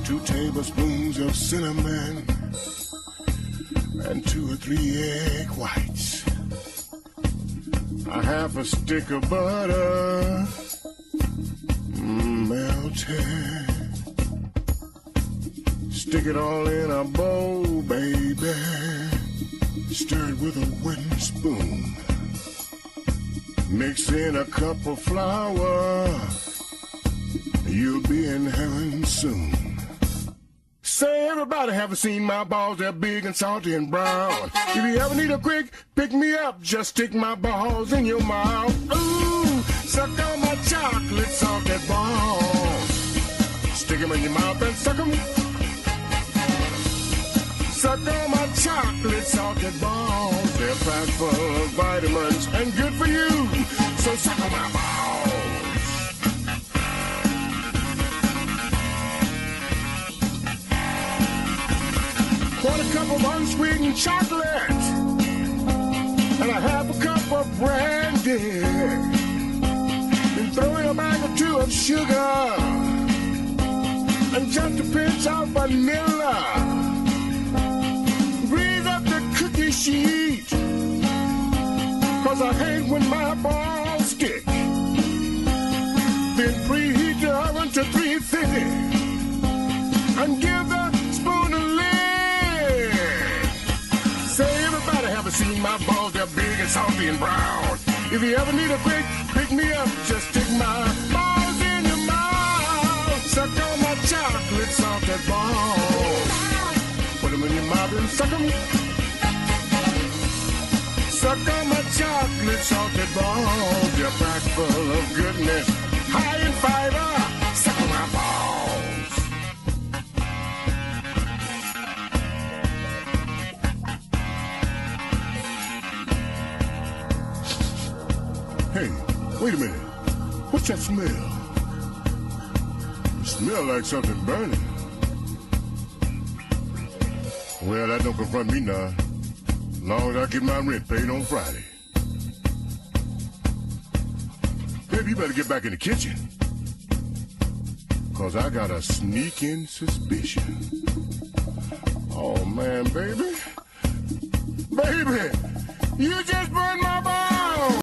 2 tablespoons of cinnamon, and 2 or 3 egg whites. A half a stick of butter, melted. Stick it all in a bowl, baby. Stir it with a wooden spoon. Mix in a cup of flour. You'll be in heaven soon. Say, everybody haven't seen my balls. They're big and salty and brown. If you ever need a quick pick-me-up, just stick my balls in your mouth. Ooh, suck on my chocolate salted balls. Stick them in your mouth and suck them. Suck on my chocolate salted balls. They're packed full of vitamins and good for you. So suck on my balls. Quarter cup of unsweetened chocolate and a half a cup of brandy. Then throw in a bag or 2 of sugar and just a pinch of vanilla. Breathe up the cookie sheet, 'cause I hate when my balls stick. Then preheat the oven to 350 and give the spoon a lick. Say, everybody haven't seen my balls. They're big and salty and brown. If you ever need a quick pick-me-up, just stick my balls in your mouth. Suck on my chocolate salted balls. Put them in your mouth and suck them. Suck on my chocolate salted balls. They're packed full of goodness, high in fiber. Suck on my balls. Hey, wait a minute. What's that smell? It smells like something burning. Well, that don't confront me now. As long as I get my rent paid on Friday. Baby, you better get back in the kitchen. 'Cause I got a sneaking suspicion. Oh, man, baby. Baby, you just burned my balls.